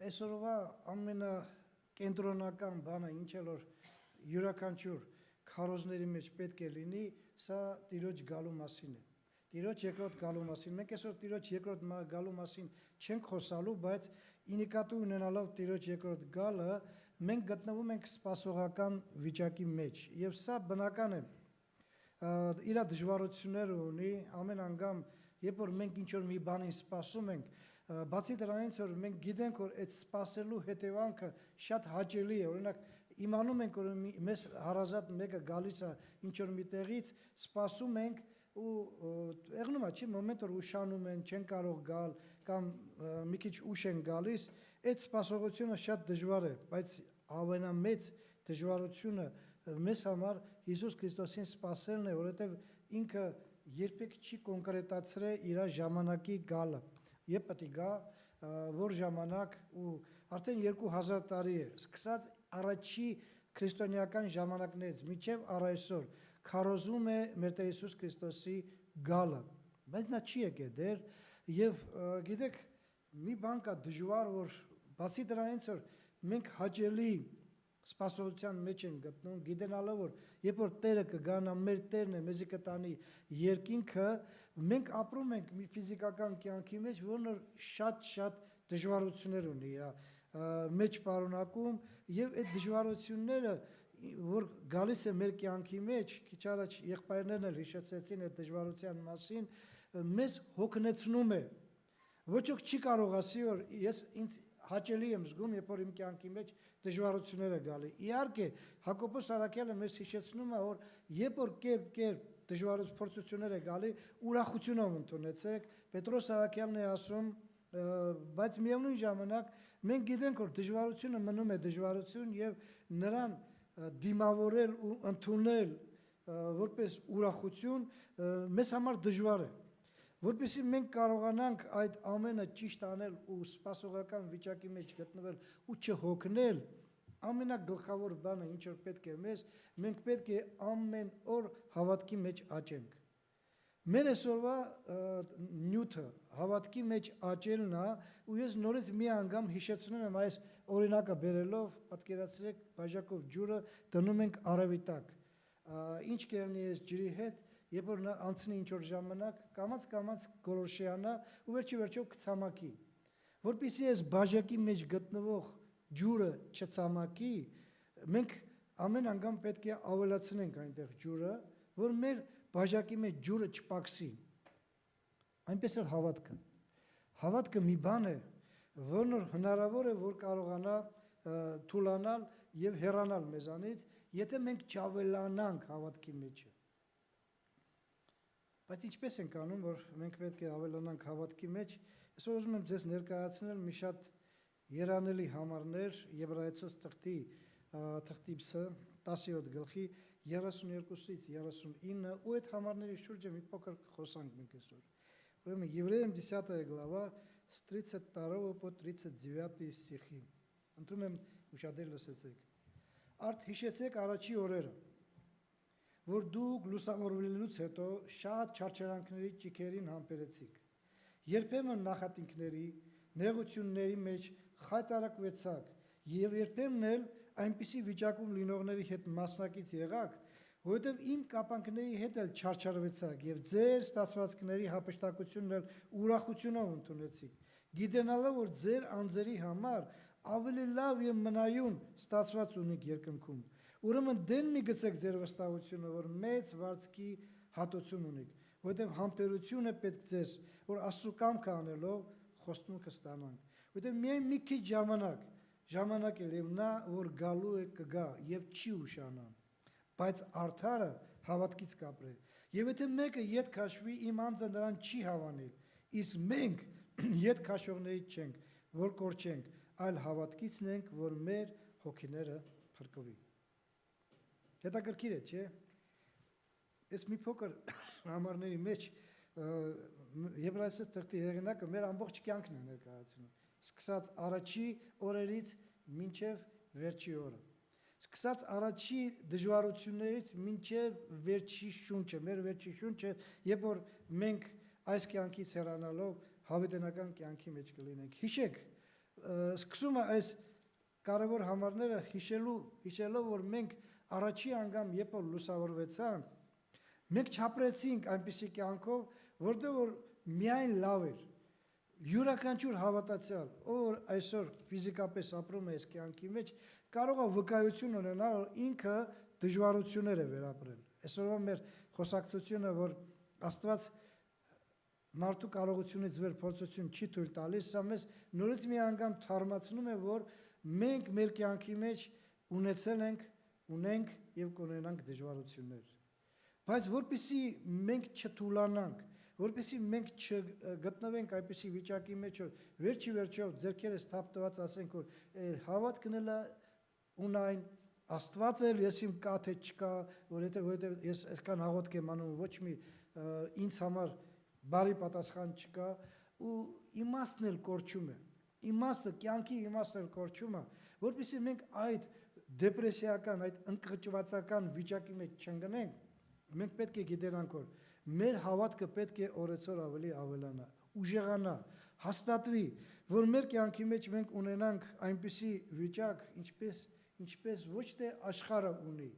Այսօրվա ամենակենտրոնական բանը ինչ էլ որ յուրաքանչյուր քարոզների մեջ պետք է լինի, սա Տիրոջ գալու մասին է։ Տիրոջ երկրորդ գալու մասին։ Մենք այսօր Տիրոջ երկրորդ գալու մասին չենք խոսալու, բայց ինիկատու ունենալով Տիրոջ երկրորդ գալը, մենք գտնվում ենք սպասողական վիճակի մեջ, եւ սա բնական է։ Իր դժվարությունները ունի, ամեն անգամ, երբ որ մենք ինչ-որ մի բանին սպասում ենք, բացի դրանից, որ մենք գիտենք, որ այդ սպասելու հետևանքը շատ հաճելի է, օրինակ իմանում ենք, որ մեզ հարազատ մեկը գալիս է ինչ-որ մի տեղից, սպասում ենք ու եղնում է, չի, մոմենտ որ ուշանում են, չեն կարող գալ կամ մի քիչ ուշ են գալիս, այդ սպասողությունը շատ դժվար է, բայց ամենամեծ դժվարությունը մեզ համար Հիսուս Քրիստոսին սպասելն է, որովհետև ինքը երբեք չի կոնկրետացրել իր ժամանակի գալը։ Երբ պետք է գա, որ ժամանակ ու արդեն 2000 տարի է, սկսած առաջի քրիստոնեական ժամանակներից մինչև առայսօր քարոզում է մեր Տեր Հիսուս Քրիստոսի գալը, բայց նա չի եկել դեռ եւ գիտեք մի բան կա դժվար, որ բացի դրանից որ մենք հաճելի սպասողության մեջ են գտնում, գիտենալով որ երբ որ Տերը կգա, նա մեր Տերն է, մեզի կտանի երկինքը, մենք ապրում ենք մի ֆիզիկական կյանքի մեջ, որն որ շատ դժվարություններ ունի իր մեջ պարունակում եւ այդ դժվարությունները որ գալիս է մեր կյանքի մեջ, քիչ առաջ եղբայրներն էլ հիշեցեցին այդ դժվարության մասին, մեզ հոգնեցնում է։ Ոչ ոք չի կարող ասի, որ ես ինձ հաճելի եմ զգում, երբ որ իմ կյանքի մեջ դժվարություններ է գալի։ Իհարկե, Հակոբոս Արաքյալը մեզ հիշեցնում է, որ երբ որ կերպ դժվարություններ է գալի, ուրախությունով ընդունեցեք։ Պետրոս Արաքյալն է ասում, բայց միևնույն ժամանակ մենք գիտենք, որ դժվարությունը մնում է դժվարություն եւ նրան դիմավորել ու ընդունել որպես ուրախություն մեզ համար դժվար է։ Որպեսզի մենք կարողանանք այդ ամենը ճիշտ անել ու սպասողական վիճակի մեջ գտնվել ու չհոգնել, ամենագլխավոր բանը ինչ որ պետք է մեզ, մենք պետք է ամեն օր հավատքի մեջ աճենք։ Մեր այսօրվա նյութը հավատքի մեջ աճելն է, ու ես նորից մի անգամ հիշեցնում եմ այս օրինակը բերելով, պատկերացրեք բաժակով ջուրը դնում ենք արևի տակ։ Ինչ կերնի այս ջրի հետ, երբ որ նա անցնի ինչ-որ ժամանակ, կամաց գոլորշիանա ու վերջիվերջո կցամաքի։ Որպեսզի այս բաժակի մեջ գտնվող ջուրը չցամաքի, մենք ամեն անգամ պետք է ավելացնենք այնտեղ ջուրը, որ մեր բաժակի մեջ ջուրը չպակսի։ Այնպես էլ հավատքը։ Հավատքը մի բան է, որն հնարավոր է, որ կարողանա թուլանալ եւ հեռանալ մեզանից, եթե մենք չավելանանք հավատքի մեջը։ Բայց ինչպես ենք անում, որ մենք պետք է ավելանանք հավատքի մեջ, այսօր ուզում եմ ձեզ ներկայացնել մի շատ երանելի համարներ Եբրայեցոց թղթի 17 գլխի 32-ից 39 ու այդ համարների շուրջը մի փոքր խոսանք մենք այսօր։ Ուրեմն Евреям 10 глава с 32 по 39 стихи։ Ընտրում եմ ուշադիր լսեցեք։ Արդ հիշեցեք առաջի օրերը, որ դուք լուսավորվելուց հետո շատ չարչարանքների ճիքերին համբերեցիք։ Երբեմն նախատինքների, նեղությունների մեջ խայտարակվեցաք եւ երբեմն էլ այնպիսի վիճակում լինողների հետ մասնակից եղաք, որովհետև իմ կապանքների հետ էլ չարչարվեցաք եւ ձեր ստացվածքների հապշտակությունն էլ ուրախությունով ընդունեցիք, գիտենալով որ ձեր անձերի համար ավելի լավ եւ մնայուն ստացված ունիք երկնքում։ Ուրեմն դեն մի գցեք ձեր վստահությունը, որ մեծ վարձքի հատուցում ունիք, որովհետև համբերություն է պետք ձեզ, որ Աստծո կամքը անելով խոստումքը ստանանք։ Որովհետև միայն մի քիչ ժամանակ է եւ նա որ գալու է կգա եւ չի ուշանա, բայց արդարը հավատքից կապրե։ Եվ եթե մեկը ետ քաշվի, իմ անձը նրան չի հավանել, իսկ մենք ետ քաշողներից չենք, որ կորչենք, այլ հավատքիցն ենք, որ մեր հոգիները փրկվի։ Հետաքրքիր է, չէ՞։ Այս մի փոքր համարների մեջ Եբրայեցոց թղթի հեղինակը մեր ամբողջ կյանքն է ներկայացնում, սկսած առաջի օրերից մինչև վերջի օրը։ Սկսած առաջի դժվարություններից մինչև վերջի շունչը, մեր վերջի շունչը, երբ որ մենք այս կյանքից հեռանալով հավիտենական կյանքի մեջ կլինենք։ Հիշեք, սկսում է այս կարևոր համարները հիշելով, որ մենք առաջի անգամ երբ որ լուսավորվեցանք, մենք չապրեցինք այնպիսի կյանքով, որտեղ որ միայն լավ էր։ Յուրաքանչյուր հավատացյալ, ով այսօր ֆիզիկապես ապրում է այս կյանքի մեջ, կարող է վկայություն ունենալ, որ ինքը դժվարություններ է վերապրել։ Այսօրվա մեր խոսակցությունը, որ Աստված մարդու կարողությունից վեր փորձություն չի թույլ տալիս, սա մեզ նորից մի անգամ թարմացնում է, որ մենք մեր կյանքի մեջ ունենք եւ կունենանք դժվարություններ։ Բայց որպեսզի մենք չթուլանանք, որպեսզի մենք չգտնվենք այնպիսի վիճակի մեջ, որ վերջի վերջով ձեռքերս թափտված ասենք, որ հավատքն էլ ունայն Աստված էլ ես իմ կա թե չկա, որովհետև ես այսքան աղոթք եմ անում, ոչ մի ինձ համար բարի պատասխան չկա ու իմաստն էլ կորչում է։ Իմաստը, կյանքի իմաստը էլ կորչում է, որպեսզի մենք այդ դեպրեսիական, այդ ընկճվածական վիճակի մեջ չընկնենք, մենք պետք է գիտենանք, որ մեր հավատքը պետք է օրեցօր ավելի ավելանա, ուժեղանա, հաստատվի, որ մեր կյանքի մեջ մենք ունենանք այնպիսի վիճակ, ինչպես ոչ թե աշխարհը ունի։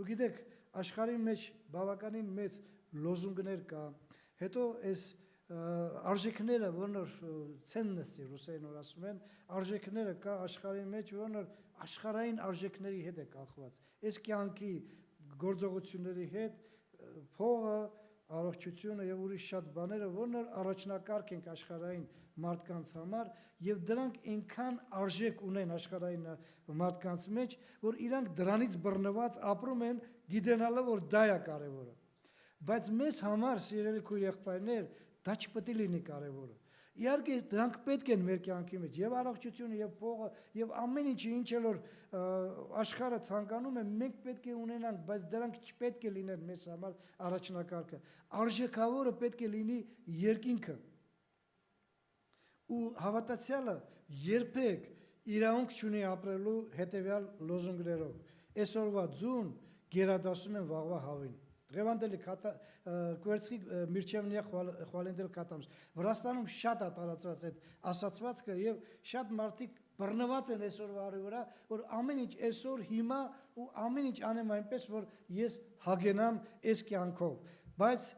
Ու գիտեք, աշխարհի մեջ բավականին մեծ լոզունգներ կա, հետո այս արժեքները, որոնք ցեննեսի ռուսերենով ասում են, արժեքները կա աշխարհի մեջ, որոնք աշխարհային արժեքների հետ է կախված։ Այս կյանքի գործողությունների հետ փողը, առողջությունը եւ ուրիշ շատ բաները, որոնք առաջնակարգ են աշխարհային մարդկանց համար եւ դրանք այնքան արժեք ունեն աշխարհային մարդկանց մեջ, որ իրանք դրանից բռնված ապրում են, գիտենալով, որ դա է կարևորը։ Բայց մեզ համար, սիրելի քույր եղբայրներ, դա չպետք է լինի կարևորը։ Իհարկե դրանք պետք են մեր կյանքի մեջ, եւ առողջությունը, եւ փողը, եւ ամեն ինչը, ինչ էլ որ աշխարհը ցանկանում է, մենք պետք է ունենանք, բայց դրանք չպետք է լինեն մեզ համար առաջնակարգը։ Արժեքավորը պետք է լինի երկինքը։ Ու հավատացյալը երբեք իրավունք չունի ապրելու հետևյալ լոզունգներով։ Այսօրվա ձուն գերադասում են վաղվա հավին։ Ղևանդելի կվերցի Միրչևնիա խვალենդել կատամս։ Վրաստանում շատ է տարածված այդ ասացվածքը եւ շատ մարդիկ բռնված են այսօրվա արի վրա, որ ամեն ինչ այսօր հիմա ու ամեն ինչ անեմ այնպես, որ ես հագենամ այս կյանքով։ Բայց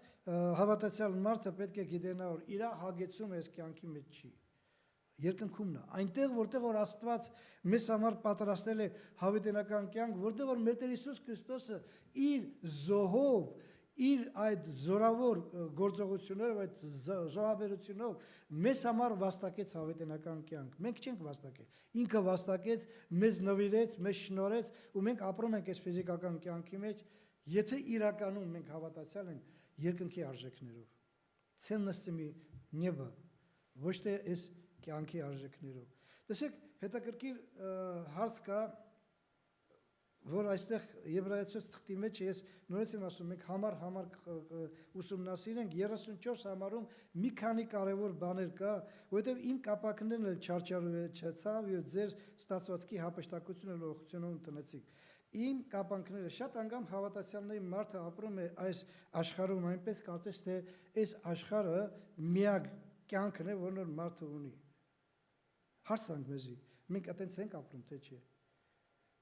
հավատացյալ մարդը պետք է գիտենա, որ իր հագեցումը այս կյանքի մեջ չի։ Երկնքումն է, այնտեղ որտեղ որ Աստված մեզ համար պատրաստել է հավիտենական կյանք, որտեղ որ մեր Տեր Հիսուս Քրիստոսը իր զոհով, իր այդ զորավոր գործողություններով, այդ զոհաբերությունով մեզ համար վաստակեց հավիտենական կյանք։ Մենք չենք վաստակել։ Ինքը վաստակեց, մեզ նվիրեց, մեզ շնորհեց ու մենք ապրում ենք այս ֆիզիկական կյանքի մեջ, եթե իրականում մենք հավատացյալ ենք երկնքի արժեքներով։ Ценностями неба, ոչ թե այս կյանքի արժեքներով։ Տեսեք, հետաքրքիր հարց կա, որ այստեղ Եբրայեցոց թղթի մեջ ես նորից եմ ասում, մենք համար ուսումնասիրենք 34 համարում մի քանի կարևոր բաներ կա, որովհետև իմ կապակներն էլ չարչարեցավ եւ ձեր ստացվածքի հապշտակությունը լողությունում տնեցիք։ Իմ կապանքները շատ անգամ հավատացյալների մարդը ապրում է այս աշխարհում այնպես կարծես թե այս աշխարհը միակ կյանքն է, որն մարդը ունի։ Հարցանք մեզի, մենք այտենց ենք ապրում, թե չէ։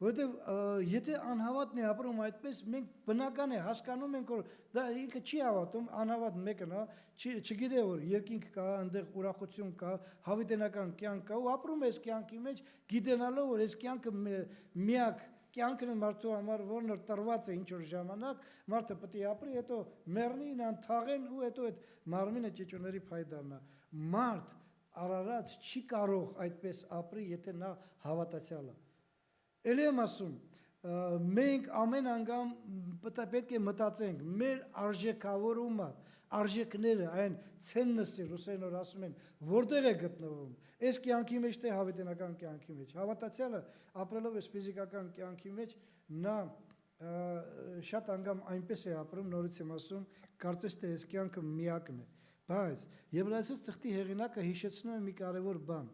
Որովհետև եթե անհավատն է ապրում այդպես, մենք բնական է հասկանում ենք, որ դա ինքը չի հավատում, անհավատ մեկն է, չգիտե որ երկինք կա, այնտեղ ուրախություն կա, հավիտենական կյանք կա ու ապրում է այս կյանքի մեջ, գիտենալով որ այս կյանքը միակ կյանքն է մարդու համար, որն որ տրված է ինչ որ ժամանակ, մարդը պետք է ապրի, հետո մեռնի, նրան թաղեն ու հետո այդ մարմինը ճիճուների փայդառնա։ Մարդ Արարած չի կարող այդպես ապրի, եթե նա հավատացյալ է։ Էլի եմ ասում, մենք ամեն անգամ պետք է մտածենք, մեր արժեքավորումը, արժեքները, այն ցեննեսի ռուսերենով ասում են, որտեղ է գտնվում։ Այս կյանքի մեջ թե հավիտենական կյանքի մեջ։ Հավատացյալը ապրելով այս ֆիզիկական կյանքի մեջ, նա շատ անգամ այնպես է ապրում, նորից եմ ասում, կարծես թե այս կյանքը միակն է։ Բայց Եբրայեցոց թղթի հեղինակը հիշեցնում է մի կարևոր բան։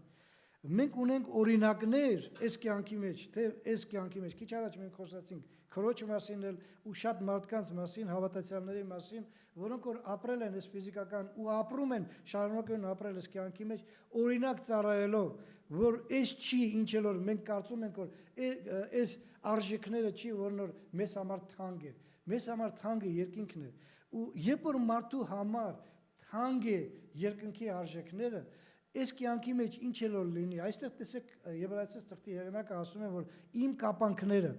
Մենք ունենք օրինակներ այս կյանքի մեջ, թե այս կյանքի մեջ, քիչ առաջ մենք խոսացինք քրոջ մասին ու շատ մարդկանց մասին, հավատացյալների մասին, որոնք որ ապրել են այս ֆիզիկական ու ապրում են, շարունակում են ապրել այս կյանքի մեջ, օրինակ ծառայելով, որ այս չի ինչ որ մենք կարծում ենք որ այս արժեքները չի որ նոր մեզ համար թանկ է մեզ համար թանկ է երկինքն է ու երբ որ մարդու համար թանկ է երկնքի արժեքները այս կյանքի մեջ ինչ էլ որ լինի այստեղ տեսեք Եբրայեցիս թղթի հեղինակը ասում է որ իմ կապանքները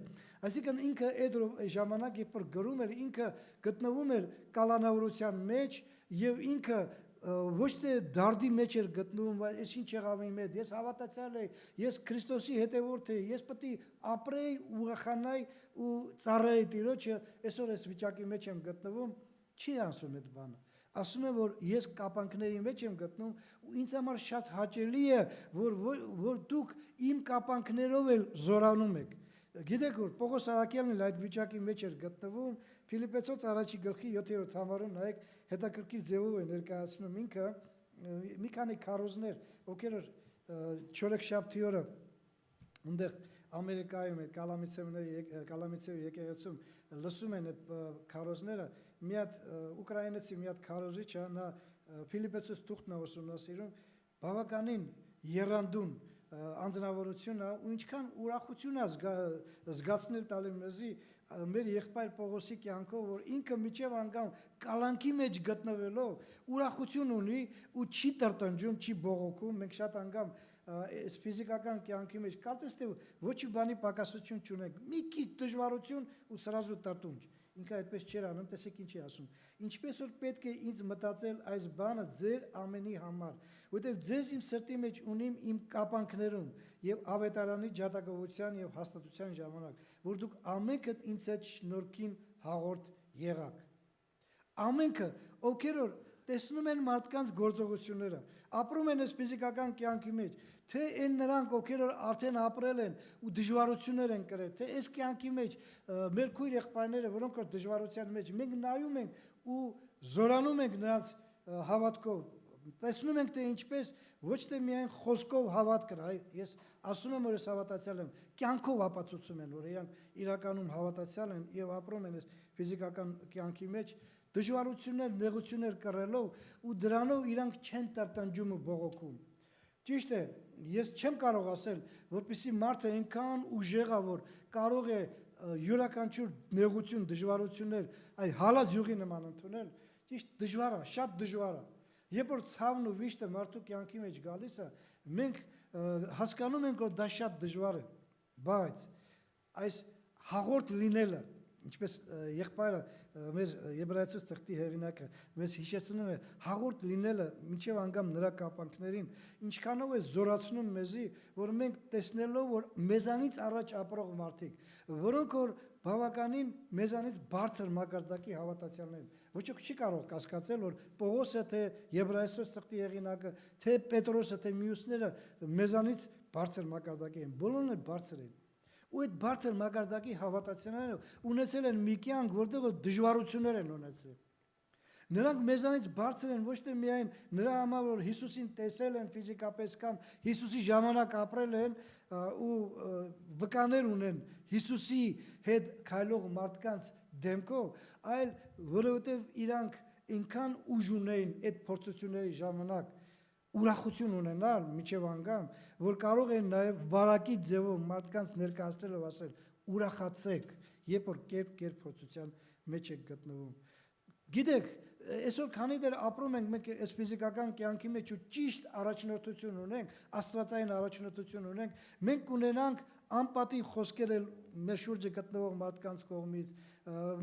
այսինքն ինքը այդ ժամանակ երբ որ գրում էր ինքը գտնվում էր կալանավորության մեջ եւ ինքը ոչ թե դարդի մեջ էր գտնվում, բայց ես ինչ եղավ իմ հետ, ես հավատացյալ եմ, ես Քրիստոսի հետևորդ եմ, ես պետք է ապրեի, ուրախանայի ու ծառայեի Տիրոջը, այսօր այս վիճակի մեջ եմ գտնվում, չի ասում այդ բանը։ Ասում է, որ ես կապանքների մեջ եմ գտնում ու ինձ համար շատ հաճելի է, որ դուք իմ կապանքներով էլ զորանում եք։ Գիտեք որ Պողոս Արաքյալն այդ վիճակի մեջ էր գտնվում, Փիլիպպեցոց առաջի գլխի 7-րդ համարում նայեք հետաքրքիր ձևով է ներկայացնում ինքը մի քանի քարոզներ, ովքեր չորեքշաբթի օրը այնտեղ Ամերիկայում է Կալամիցեվի եկեղեցում լսում են այդ քարոզները, մի հատ ուկրաինացի մի հատ քարոզիչ է, նա Փիլիպպեցոց թուղթն է ուսումնասիրում, բավականին եռանդուն անձնավորություն է ու ինչքան ուրախություն է զգացնել տալի մեզի մեր եղբայր Պողոսի կյանքով, որ ինքը միջև անգամ կալանքի մեջ գտնվելով ուրախություն ունի ու չի տրտնջում, չի բողոքում, մենք շատ անգամ այս ֆիզիկական կյանքի մեջ կարծես թե ոչ մի բանի պակասություն չունենք, մի քիչ դժվարություն ու սրազու տրտունջ։ Ինքը այդպես չէր անում, տեսեք ինչ է ասում։ Ինչպես որ պետք է ինձ մտածել այս բանը ձեր ամենի համար, որտեղ ձեզ իմ սրտի մեջ ունիմ իմ կապանքներում եւ ավետարանի ջատագովության եւ հաստատության ժամանակ, որ դուք ամենքդ ինձ հետ շնորհքին հաղորդ եղաք։ Ամենքը, ովքեր որ տեսնում են մարդկանց գործողությունները, ապրում են այս ֆիզիկական կյանքի մեջ, թե այն նրանք, ովքեր որ արդեն ապրել են ու դժվարություններ են կրել, թե այս կյանքի մեջ մեր քույր եղբայրները, որոնք որ դժվարության մեջ, մենք նայում ենք ու զորանում ենք նրանց հավատքով, տեսնում ենք թե ինչպես ոչ թե միայն խոսքով հավատ կրա, ես ասում եմ որ ես հավատացյալ եմ, կյանքով ապացուցում են, որ իրանք իրականում հավատացյալ են եւ ապրում են այս ֆիզիկական կյանքի մեջ դժվարություններ, նեղություններ կռելով ու դրանով իրանք չեն տրտնջում ու բողոքում։ Ճիշտ է, ես չեմ կարող ասել, որպեսզի մարդը այնքան ուժեղ է, որ կարող է յուրաքանչյուր նեղություն, դժվարություններ այ հալած յուղի նման ընդունել, ճիշտ դժվար է, շատ դժվար է։ Երբ որ ցավն ու վիշտը մարդու կյանքի մեջ գալիս է, մենք հասկանում ենք, որ դա շատ դժվար է, բայց այս հաղորդ լինելը, ինչպես եղբայրը մեր Եբրայեցուց թղթի հեղինակը մեզ հիշեցնում է հաղորդ լինելը մինչև անգամ նրա կապանքներին, ինչքանով է զորացնում մեզի, որ մենք տեսնելով, որ մեզանից առաջ ապրող մարդիկ, որոնք որ բավականին մեզանից բարձր մակարդակի հավատացյալներ են, ոչ ոք չի կարող կասկածել, որ Պողոսը թե Եբրայեցուց թղթի հեղինակը, թե Պետրոսը, թե մյուսները մեզանից բարձր մակարդակի են, բոլորն էլ բարձր են։ Ու այդ բարձր մակարդակի հավատացյալները ունեցել են մի կյանք, որտեղ դժվարություններ են ունեցել։ Նրանք մեզանից բարձր են ոչ թե միայն նրա համար, որ Հիսուսին տեսել են ֆիզիկապես կամ Հիսուսի ժամանակ ապրել են ու վկաներ ունեն Հիսուսի հետ քայլող մարդկանց դեմքով, այլ որովհետև իրանք այնքան ուժ ունեին այդ փորձությունների ժամանակ ուրախություն ունենալ միջև անգամ, որ կարող են նաև վարակի ձևով մարդկանց ներկայացնելով ասել ուրախացեք, երբ որ կերպ փորձության մեջ եք գտնվում։ Գիտեք, այսօր քանի դեռ ապրում ենք մենք այս ֆիզիկական կյանքի մեջ ու ճիշտ առաջնորդություն ունենք, աստվածային առաջնորդություն ունենք, մենք կունենանք անպատիվ խոսքեր մեր շուրջը գտնվող մարդկանց կողմից,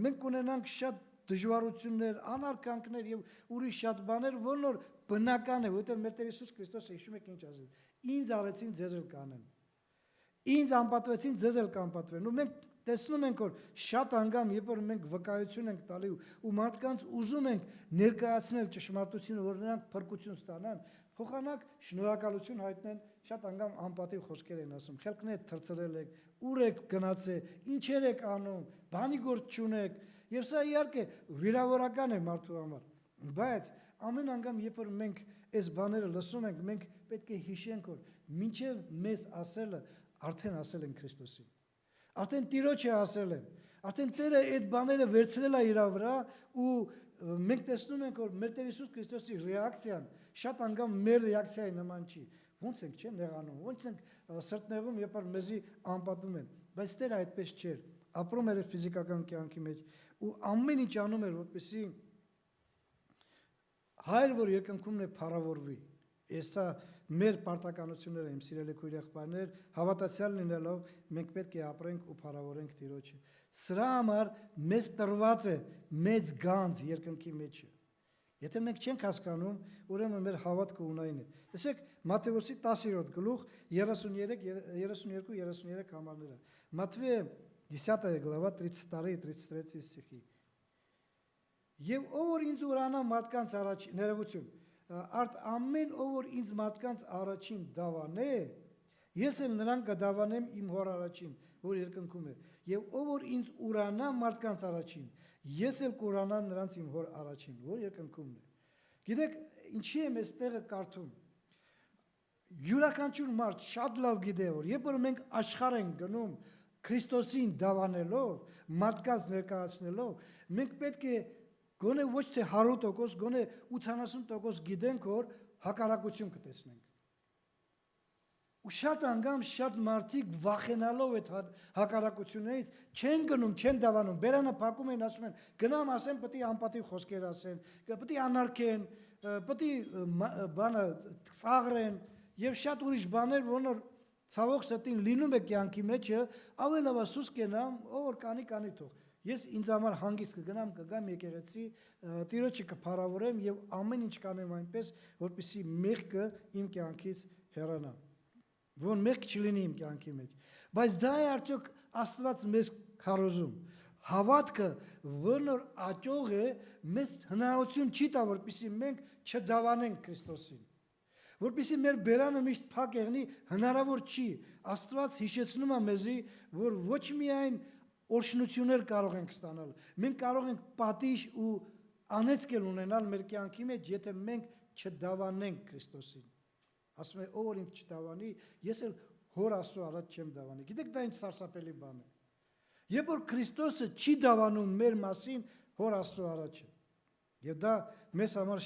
մենք կունենանք շատ դժվարություններ, անարգանքներ եւ ուրիշ շատ բաներ, որն որ բնական է, որովհետեւ մեր Տեր Հիսուս Քրիստոսը հիշում եք ինչ ասել. Ինձ արեցին, ձեզ էլ կանեն։ Ինձ անպատվեցին, ձեզ էլ կանպատվեն։ Ու մենք տեսնում ենք, որ շատ անգամ, երբ որ մենք վկայություն ենք տալի ու մարդկանց ուզում ենք ներկայացնել ճշմարտությունը, որ նրանք փրկություն ստանան, փոխանակ շնորհակալություն հայտնեն, շատ անգամ անպատիվ խոսքեր են ասում։ Խելքն է թրծրել եք, ուր եք գնացել, ինչեր եք անում, բանի գործ չունեք։ Եվ սա իհարկե վիրավորական է մարդու համար, բայց ամեն անգամ երբ որ մենք այս բաները լսում ենք, մենք պետք է հիշենք, որ մինչև մեզ ասելը արդեն ասել են Քրիստոսին, արդեն Տիրոջը ասել են, արդեն Տերը այդ բաները վերցրել է իր վրա ու մենք տեսնում ենք, որ մեր Տեր Հիսուս Քրիստոսի ռեակցիան շատ անգամ մեր ռեակցիայի նման չի, ոնց ենք չէ նեղանում, ոնց ենք սրտնեղում, երբ որ մեզի անպատում են, բայց Տերը այդպես չէր, ապրում էր ֆիզիկական կյանքի մեջ ու ամեն ինչ անում էր, որպեսզի հայր, որ երկնքումն է, փառավորվի։ Սա մեր պարտականությունները, իմ սիրելի քույր եղբայրներ, հավատացյալ լինելով մենք պետք է ապրենք ու փառավորենք Տիրոջը։ Սրա համար մեզ տրված է մեծ գանձ երկնքի մեջը։ Եթե մենք չենք հասկանում, ուրեմն մեր հավատքը ունայն է։ Տեսեք Մատթեոսի 10-րդ գլուխ 32-33 համարները։ Մատվե 10 глава 32-33 стихи։ Եվ ով որ ինձ ուրանա մարդկանց առաջ ներողություն, արդ ամեն ով որ ինձ մարդկանց առաջին դավանե, ես էլ նրան կդավանեմ իմ հոր առաջին, որ երկնքում է, եւ ով որ ինձ ուրանա մարդկանց առաջին, ես էլ կուրանամ նրանց իմ հոր առաջին, որ երկնքումն է։ Գիտեք, ինչի եմ այստեղը կարդում։ Յուրաքանչյուր մարդ շատ լավ գիտե, որ երբ որ մենք աշխարհ ենք գնում Քրիստոսին դավանելով, մարդկանց ներկայացնելով, մենք պետք է գոնե ոչ թե 100%, գոնե 80% գիտենք, որ հակառակություն կտեսնենք։ Ու շատ անգամ շատ մարդիկ վախենալով այդ հակառակություններից չեն գնում, չեն դավանում, բերանը փակում են, ասում են, գնամ ասեմ, պետք է անպատիվ խոսքեր ասեն, պետք է անարգեն, պետք է բանը ծաղրեն եւ շատ ուրիշ բաներ, որ ցավոք սրտին լինում է կյանքի մեջը, ավելավա սուս կենամ, ով որ կանի թող։ Ես ինձ համար հանգիստ կգամ եկեղեցի, Տիրոջը կփառավորեմ եւ ամեն ինչ կանեմ այնպես, որպեսզի մեղքը իմ կյանքից հեռանա։ Որ մեղք չլինի իմ կյանքի մեջ։ Բայց դա է արդյոք Աստված մեզ քարոզում։ Հավատքը, որն որ աճող է, մեզ հնարավորություն չի տա, որպեսզի մենք չդավանենք Քրիստոսին։ Որպեսզի մեր բերանը միշտ փակ եղնի, հնարավոր չի։ Աստված հիշեցնում է մեզի, որ ոչ միայն օրհնություններ կարող ենք ստանալ, մենք կարող ենք պատիժ ու անեծքել ունենալ մեր կյանքի մեջ, եթե մենք չդավանենք Քրիստոսին։ Ասում է, ով որ ինձ չդավանի, ես էլ հոր Աստծո առաջ չեմ դավանի։ Գիտեք, դա ինչ սարսափելի բան է։ Երբ որ Քրիստոսը չի դավանում մեր մասին, հոր Աստծո առաջ է։ Եվ դա մեզ համար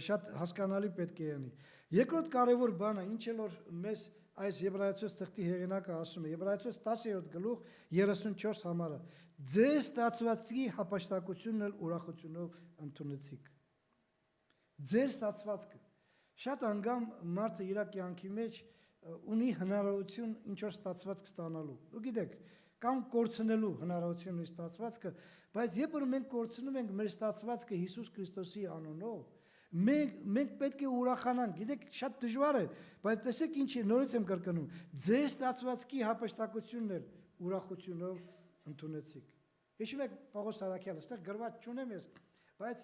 շատ հասկանալի պետք է լինի։ Երկրորդ կարևոր բանը, ինչ էլ որ մեզ այս Եբրայեցոց թղթի հեղինակը ասում է, Եբրայեցոց 10-րդ գլուխ 34 համարը, ձեր ստացվածքի հապաշտակությունն էլ ուրախությունով ընդունեցիք։ Ձեր ստացվածքը։ Շատ անգամ մարդը իր կյանքի մեջ ունի հնարավորություն ինչ-որ ստացվածք ստանալու։ Ու գիտեք, կամ կորցնելու հնարավորություն ունի ստացվածքը, բայց երբ որ մենք կորցնում ենք մեր ստացվածքը Հիսուս Քրիստոսի անունով, մենք պետք է ուրախանանք, գիտեք, շատ դժվար է, բայց տեսեք ինչ է, նորից եմ կրկնում, ձեր ստացվածքի հապաշտակությունն էլ ուրախությունով ընդունեցիք։ Հիշում եք Պողոս Սարաքյալը, այստեղ գրված չունեմ ես, բայց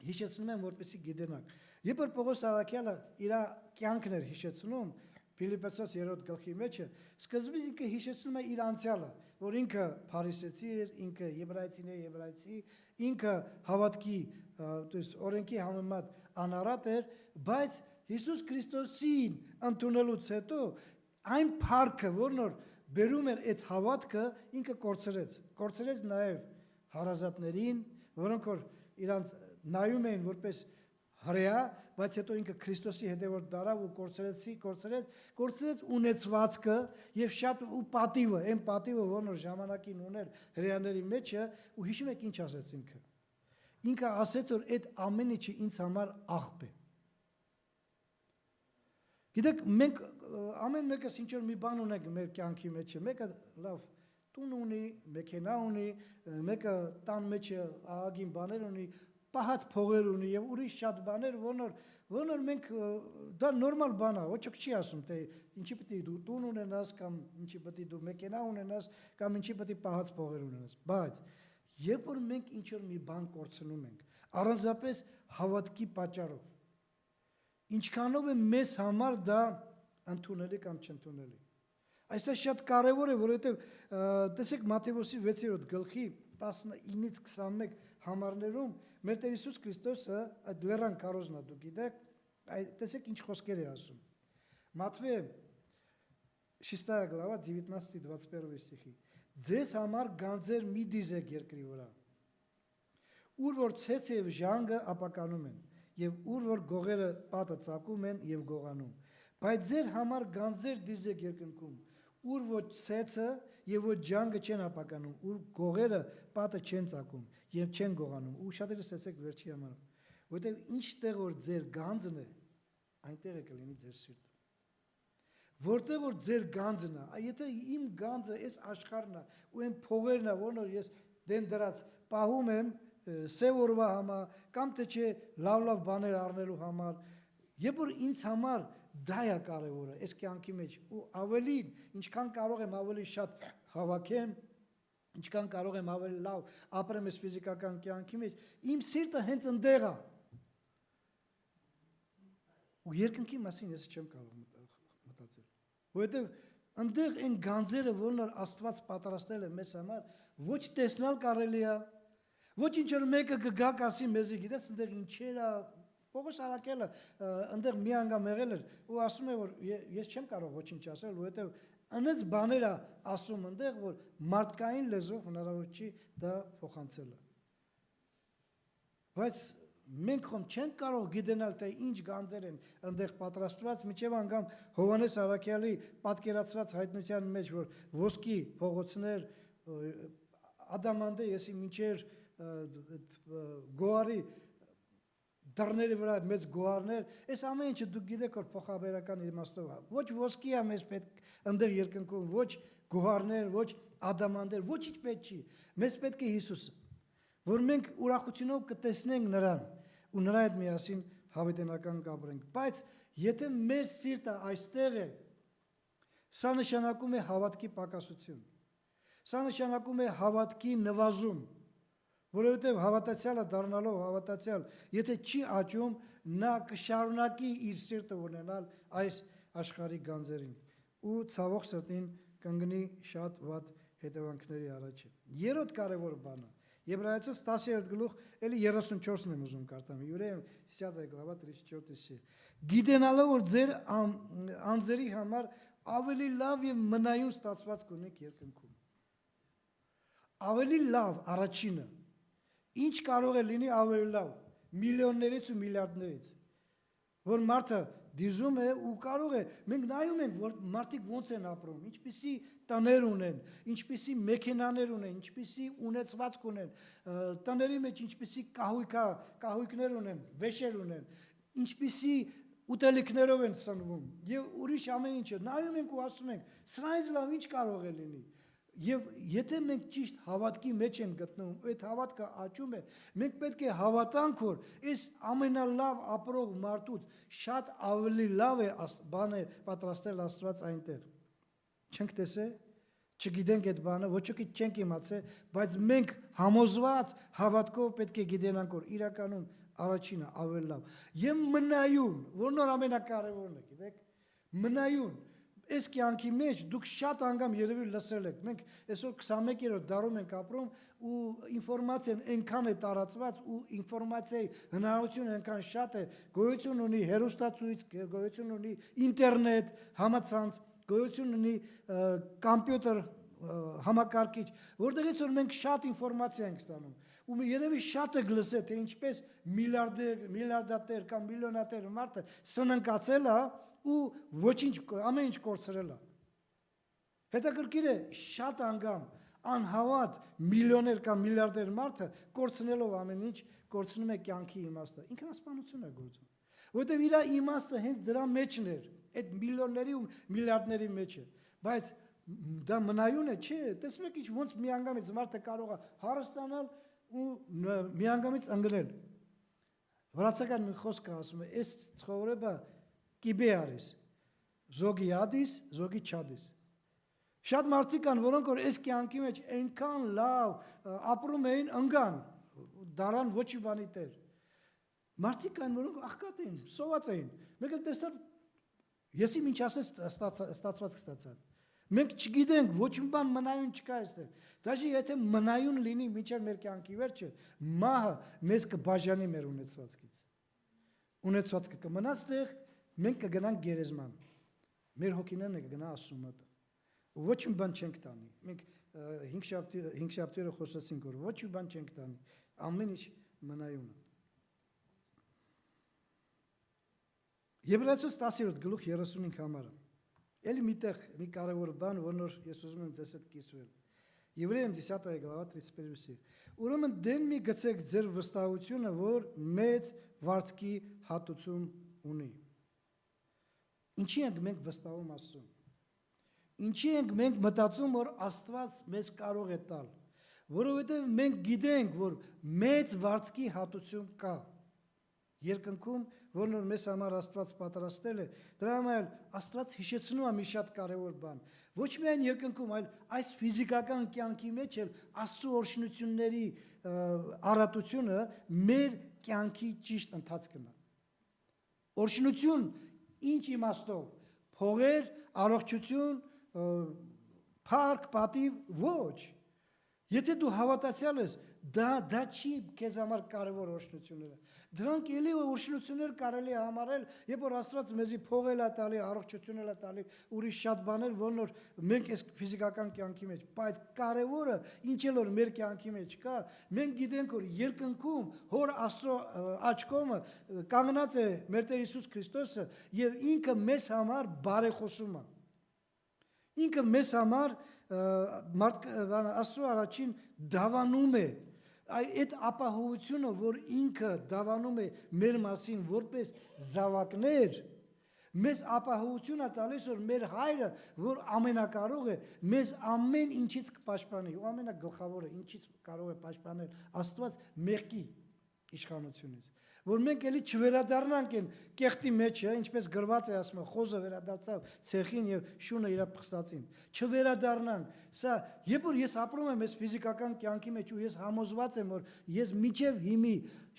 հիշեցնում եմ, որպեսզի գիտենաք։ Երբ որ Պողոս Սարաքյալը իր կյանքն էր հիշեցնում Փիլիպպեցոց 3-րդ գլխի մեջը, սկզբից ինքը հիշեցնում է իր անցյալը, որ ինքը փարիսեցի էր, ինքը եբրայցի, ինքը հավատքի, օրենքի համեմատ անարատ էր, բայց Հիսուս Քրիստոսին ընդունելուց հետո այն փառքը, որն որ բերում էր այդ հավատքը, ինքը կորցրեց նաև հարազատներին, որոնք որ իրանց նայում էին որպես հրեա, բայց հետո ինքը Քրիստոսի հետևորդ դարավ ու կորցրեց ունեցվածքը եւ շատ ու պատիվը, այն պատիվը, որն որ ժամանակին ուներ հրեաների մեջը, ու հիշում եք ինչ ասեց ինքը։ Ինքը ասեց, որ այդ ամեն ինչը ինձ համար աղբ է։ Գիտեք, մենք ամեն մեկս ինչ որ մի բան ունենք մեր կյանքի մեջ, մեկը լավ տուն ունի, մեքենա ունի, մեկը տան մեջ ահագին բաներ ունի, պահած փողեր ունի եւ ուրիշ շատ բաներ, որոնք մենք դա նորմալ բան է, ոչ ոք չի ասում, թե ինչի պետք է դու տուն ունենաս կամ ինչի պետք է դու մեքենա ունենաս կամ ինչի պետք է պահած փողեր ունենաս, բայց երբ որ մենք ինչ որ մի բան կորցնում ենք, առանձնապես հավատքի պատճառով, ինչքանով է մեզ համար դա ընդունելի կամ չընդունելի։ Այսա շատ կարևոր է, որովհետև տեսեք Մատթեոսի 6-րդ գլխի 19-ից 21 համարներում մեր Տեր Հիսուս Քրիստոսը այդ լեռան քարոզն է, դուք գիտեք, տեսեք ինչ խոսքեր է ասում։ Մատվե 6 глава 19-21 стихи. Ձեզ համար գանձեր մի դիզեք երկրի վրա, ուր որ ցեցև ժանգը ապականում են, եւ ուր որ գողերը պատը ծակում են եւ գողանում։ Բայց ձեր համար գանձեր դիզեք երկնքում, ուր ոչ ցեցը եւ ոչ ջանգը չեն ապականում, ուր գողերը պատը չեն ծակում եւ չեն գողանում։ Ու շատերը ասեցեք վերջի համար, որտեղ ինչտեղ որ ձեր գանձն է, այնտեղ է կլինի ձեր սիրտը։ Որտեղ որ ձեր գանձն է, եթե իմ գանձը այս աշխարհն է, ու այն փողերն է, որոնց ես դեն դրած պահում եմ սև օրվա համար, կամ թե չէ լավ բաներ առնելու համար, երբ որ ինձ համար դա է կարևորը, այս կյանքի մեջ, ու ավելին, ինչքան կարող եմ ավելի շատ հավաքեմ, ինչքան կարող եմ ավելի լավ ապրեմ այս ֆիզիկական կյանքի մեջ, իմ սիրտը հենց ընդեղ է։ Ու երկնքի մասին ես չեմ կարող մտածել, որովհետև ընդեղ այն գանձերը, որոնք Աստված պատրաստել է մեզ համար, ոչ տեսնել կարելի է, ոչ ինչ որ մեկը կգա կասի մեզի, գիտես ընդեղ ինչեր է, Պողոս Արաքելը ընդեղ մի անգամ եղել էր ու ասում է, որ ես չեմ կարող ոչինչ ասել, որովհետև անց բաներ է ասում ընդեղ, որ մարդկային լեզվով հնարավոր չի դա փոխանցելը։ Բայց մենք խոմ չենք կարող գիտենալ, թե ինչ գանձեր են ընդեղ պատրաստված, մինչև անգամ Հովհաննես Արաքյալի պատկերացված հայտնության մեջ, որ ոսկի փողոցներ, ադամանտե, եսի մինչեր գոհարի դռների վրա մեծ գոհարներ, այս ամեն ինչը դուք գիտեք, որ փոխաբերական իմաստով է։ Ոչ ոսկի է մեզ պետք ընդեղ երկնքում, ոչ գոհարներ, ոչ ադամանտեր, ոչինչ պետք չի։ Մեզ պետք է Հիսուսը, որ մենք ուրախությունով կտեսնենք նրան ու նրա հետ միասին հավիտենական կապրենք։ Բայց եթե մեր սիրտը այստեղ է, սա նշանակում է հավատքի պակասություն։ Սա նշանակում է հավատքի նվազում, որովհետև հավատացյալը դառնալով հավատացյալ, եթե չի աճում, նա կշարունակի իր սիրտը ունենալ այս աշխարհի գանձերին ու ցավոք սրտին կընկնի շատ վատ հետևանքների առաջ։ Երրորդ կարևոր բանը Եբրայեցոց 10-րդ գլուխ, էլի 34-ն եմ ուզում կարդամ, Եվրայում 10 глава 34 стих։ Գիտենալով որ ձեր անձերի համար ավելի լավ եւ մնայուն ստացված կունեք երկնքում։ Ավելի լավ առաջինը։ Ինչ կարող է լինի ավելի լավ, միլիոններից ու միլիարդներից, որ մարդը դիժում է ու կարող է, մենք նայում ենք, որ մարդիկ ոնց են ապրում, ինչպիսի տներ ունեն, ինչպիսի մեքենաներ ունեն, ինչպիսի ունեցվածք ունեն, տների մեջ ինչպիսի կահույքներ ունեն, վեշեր ունեն, ինչպիսի ուտելիքներով են սնվում եւ ուրիշ ամեն ինչը, նայում ենք ու ասում ենք, սրանից լավ ինչ կարող է լինի։ Եվ եթե մենք ճիշտ հավատքի մեջ ենք գտնվում, այդ հավատքը աճում է, մենք պետք է հավատանք, որ այս ամենալավ ապրող մարդուց շատ ավելի լավ է բան է պատրաստել Աստված այնտեղ։ Չենք տեսե, չգիտենք այդ բանը, ոչ ոքի չենք իմացել, բայց մենք համոզված հավատքով պետք է գիտենանք, որ իրականում առաջինը ավելի լավ։ Եվ մնայուն, որն որ ամենակարևորն է, գիտեք, մնայուն Այս կյանքի մեջ դուք շատ անգամ երևի լսել եք, մենք այսօր 21-րդ դարում ենք ապրում ու ինֆորմացիան այնքան է տարածված ու ինֆորմացիայի հնարավորությունը այնքան շատ է, գոյություն ունի հեռուստացույց, գոյություն ունի ինտերնետ, համացանց, գոյություն ունի կոմպյուտեր, համակարգիչ, որտեղից որ մենք շատ ինֆորմացիա ենք ստանում։ Ու երևի շատ եք լսել, թե ինչպես միլիարդատեր կամ միլիոնատեր մարդը սննկացել է ու ոչինչ ամեն ինչ կորցրել է։ Հետաքրքիր է շատ անգամ անհավատ միլիոներ կամ միլիարդեր մարդը կորցնելով ամեն ինչ կորցնում է կյանքի իմաստը։ Ինքնասպանություն է գործում։ Որտեւ իր իմաստը հենց դրա մեջն էր, այդ միլիոնների ու միլիարդների մեջ է։ Բայց դա մնայուն է, չէ, տեսնում եք ինչ ոնց միանգամից մարդը կարող է հարստանալ ու միանգամից ընկնել։ Վրացական մի խոսք ասում է, այս ցողրեբը կիբե արիս, զոգի ադիս, զոգի չադիս։ Շատ մարդիկ կան, որոնք որ այս կյանքի մեջ այնքան լավ ապրում էին, ընկան, դարան ոչ մի բանի տեր։ Մարդիկ կան, որոնք աղքատ էին, սոված էին։ Մեկ էլ տեսար, եսի ինչ ասես ստացված կստացան։ Մենք չգիտենք, ոչ մի բան մնայուն չկա այստեղ։ Դաժե եթե մնայուն լինի մինչև մեր կյանքի վերջը, մահը մեզ կբաժանի մեր ունեցվածքից։ Ունեցվածքը կմնա այստեղ, մենք կգնանք գերեզման։ Մեր հոգիներն կգնա Աստծո մոտ։ Ոչ մի բան չենք տանի։ Մենք 5 շաբթիները խոսեցինք, որ ոչ մի բան չենք տանի։ Ամեն ինչ մնայուն է։ Եբրայեցուց 10-րդ գլուխ 35 համարը։ Էլի միտեղ մի կարևոր բան, որ ես ուզում եմ ձեզ հետ կիսվել։ Եվրայում 10 глава 31 стих։ Ուրեմն դեն մի գցեք ձեր վստահությունը, որ մեծ վարձքի հատուցում ունի։ Ինչի ենք մենք վստահում Աստծուն։ Ինչի ենք մենք մտածում, որ Աստված մեզ կարող է տալ, որովհետև մենք գիտենք, որ մեծ վարձքի հատուցում կա։ Երկնքում, որն որ մեզ համար Աստված պատրաստել է, դրա համար Աստված հիշեցնում է մի շատ կարևոր բան։ Ոչ միայն երկնքում, այլ այս ֆիզիկական կյանքի մեջ էլ Աստծո օրհնությունների առատությունը մեր կյանքի ճիշտ ընթացքն է։ Օրհնություն ինչ իմաստով, փողեր, առողջություն, փառք, պատիվ, ոչ։ Եթե դու հավատացյալ ես, դա չի քեզ համար կարևոր օրհնությունները։ Դրանք էլի օրհնություններ կարելի է համարել, երբ որ Աստված մեզի փողել է տալի, առողջություն է տալի, ուրիշ շատ բաներ, որոնք մենք այս ֆիզիկական կյանքի մեջ, բայց կարևորը ինչ էլ որ մեր կյանքի մեջ կա, մենք գիտենք, որ երկնքում Հոր Աստծո աջ կողմը կանգնած է մեր Տեր Հիսուս Քրիստոսը եւ ինքը մեզ համար բարեխոսում է։ Ինքը մեզ համար Աստծո առաջին դավանում է։ Այդ ապահովությունը, որ ինքը դավանում է մեր մասին որպես զավակներ, մեզ ապահովություն է տալիս, որ մեր հայրը, որ ամենակարող է, մեզ ամեն ինչից կպաշտպանի, ու ամենագլխավորը ինչից կարող է պաշտպանել Աստված մեղքի իշխանությունից։ Որ մենք էլի չվերադառնանք այն կեղտի մեջը, ինչպես գրված է ասում, խոզը վերադարձավ ցեխին եւ շունը իր փխսածին։ Չվերադառնանք։ Սա, երբ որ ես ապրում եմ այս ֆիզիկական կյանքի մեջ ու ես համոզված եմ, որ ես միջև հիմի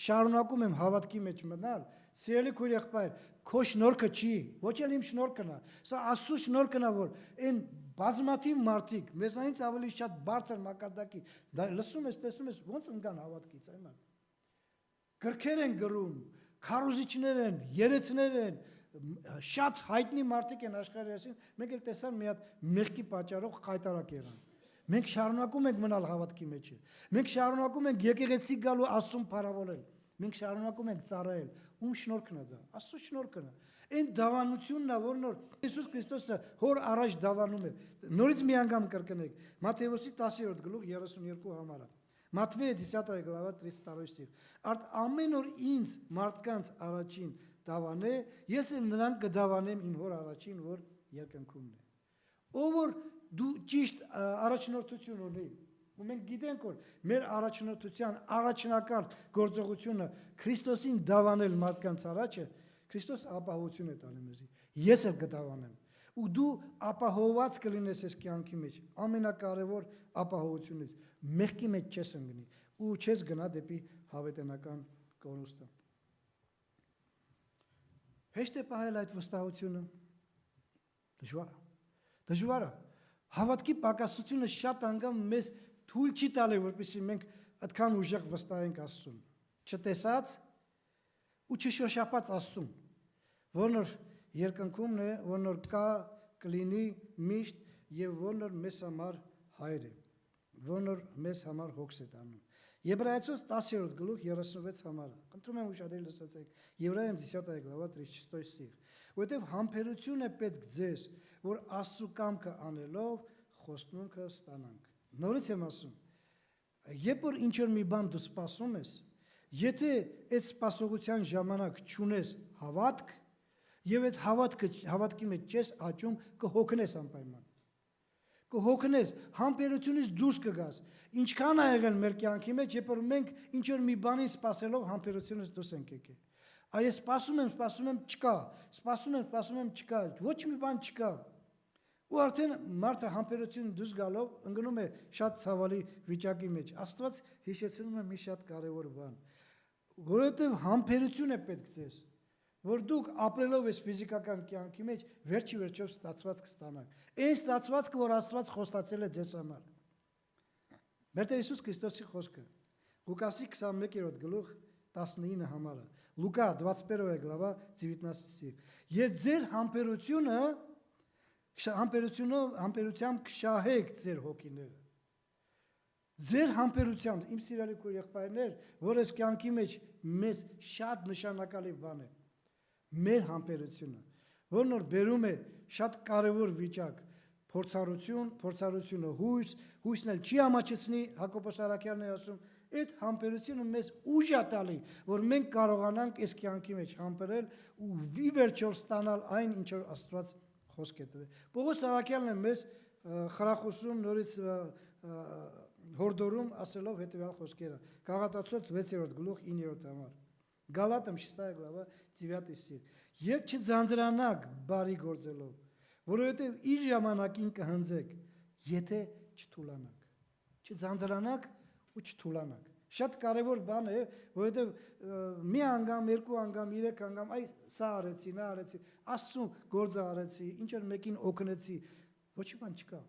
շարունակում եմ հավատքի մեջ մնալ, սիրելի քույր եղբայր, քո շնորհքը չի, ոչ էլ իմ շնորհքն է։ Սա Աստծո շնորհքն է, որ այն բազմաթիվ մարդիկ մեզանից ավելի շատ բարձր մակարդակի, դա լսում ես, տեսնում ես, ոնց ընկան հավատքից, այման։ Գրքեր են գրում, քարոզիչներ են, երեցներ են, շատ հայտնի մարդիկ են աշխարհի ասին, մենք էլ տեսան մի հատ մեղքի պատճառով խայտարակ եղան։ Մենք շարունակում ենք մնալ հավատքի մեջ։ Մենք շարունակում ենք եկեղեցի գալու Աստծուն փառավորել։ Մենք շարունակում ենք ծառայել։ Ում շնորհքն է դա։ Աստծո շնորհքն է։ Այն դավանությունն է, որ նոր Հիսուս Քրիստոսը հոր առաջ դավանում է։ Նորից մի անգամ կրկնենք։ Մատթեոսի 10-րդ գլուխ 32 համարը։ Матфея 10 глава 32 стих. Արդ ամեն օր ինձ մարդկանց առաջին դավանե, ես էլ նրանք կդավանեմ իմ հոր առաջին, որ երկնքումն է։ Ով որ դու ճիշտ առաջնորդություն ունի, ու մենք գիտենք, որ մեր առաջնորդության առաջնակարգ գործողությունը Քրիստոսին դավանել մարդկանց առաջը, Քրիստոս ապահովություն է տալի մեզի։ Ես էլ կդավանեմ։ Ու դու ապահովված կլինես այս կյանքի մեջ, ամենակարևոր ապահովությունից, մեղքի մեջ չես ընկնի ու չես գնա դեպի հավետենական կորուստը։ Հեշտ է պահել այդ վստահությունը։ Դժվար է։ Հավատքի պակասությունը շատ անգամ մեզ թույլ չի տալի, որպեսզի մենք այդքան ուժեղ վստահենք Աստծուն։ Չտեսած ու չշոշափած Աստծուն, որն որ երկնքումն է, որն որ կա կլինի միշտ եւ որն որ մեզ համար հայր է, որն որ մեզ համար հոգս է տանում։ Եբրայեցուց 10-րդ գլուխ 36 համարը։ Խնդրում եմ ուշադիր լսեցեք։ Եբրայեցում 10 глава 36 стих. Որտեվ համբերություն է պետք ձեզ, որ Աստծո կամքը անելով խոստմունքը ստանանք։ Նորից եմ ասում, երբ որ ինչ որ մի բան դու սպասում ես, եթե այդ սպասողության ժամանակ չունես հավատք, եւ այդ հավատքի մեջ չես աճում, կհոգնես անպայման։ Կհոգնես, համբերությունից դուրս կգաս։ Ինչքան ա եղել մեր կյանքի մեջ, երբ որ մենք ինչ որ մի բանի սպասելով համբերությունից դուրս ենք եկել։ Այս սպասում եմ, չկա, սպասում եմ, չկա, ոչ մի բան չկա։ Ու արդեն մարդը համբերություն դուրս գալով ընկնում է շատ ցավալի վիճակի մեջ։ Աստված հիշեցնում է մի շատ կարևոր բան, որովհետև համբերություն է պետք ձեզ, որ դուք ապրելով այս ֆիզիկական կյանքի մեջ վերջի վերջով ստացվածք կստանաք։ Այն ստացվածքը, որ Աստված խոստացել է ձեզ համար։ Մեր Տեր Հիսուս Քրիստոսի խոսքը Ղուկասի 21-րդ գլուխ 19 համարը, Լուկա 21 глава 19 стих. Եվ ձեր համբերությամբ կշահեք ձեր հոգիները։ Ձեր համբերությամբ, իմ սիրելի քույր եղբայրներ, որ այս կյանքի մեջ մեզ շատ նշանակալի բան է։ մեր համբերությունը, որն որ բերում է շատ կարևոր վիճակ, փորձառությունը հույսն էլ չի ամաչեցնի, Հակոբոս Արաքյանն է ասում, այդ համբերությունը մեզ ուժ է տալի, որ մենք կարողանանք այս կյանքի մեջ համբերել ու ի վերջո ստանալ այն, ինչ որ Աստված խոսք է տվել։ Պողոս Արաքյանն է մեզ խրախուսում նորից հորդորում ասելով հետևյալ խոսքերը։ Գաղատացոց 6-րդ գլուխ 9-րդ համար։ Գալատам 6 глава 9 стих։ Եվ չձանձրանաք բարի գործելով, որովհետև իր ժամանակին կհնձեք, եթե չթուլանաք։ Չձանձրանաք ու չթուլանաք։ Շատ կարևոր բան է, որովհետև մի անգամ, երկու անգամ, երեք անգամ այ սա արեցի, նա արեցի, Աստծո գործը արեցի, ինչ որ մեկին օգնեցի, ոչ մի բան չկա։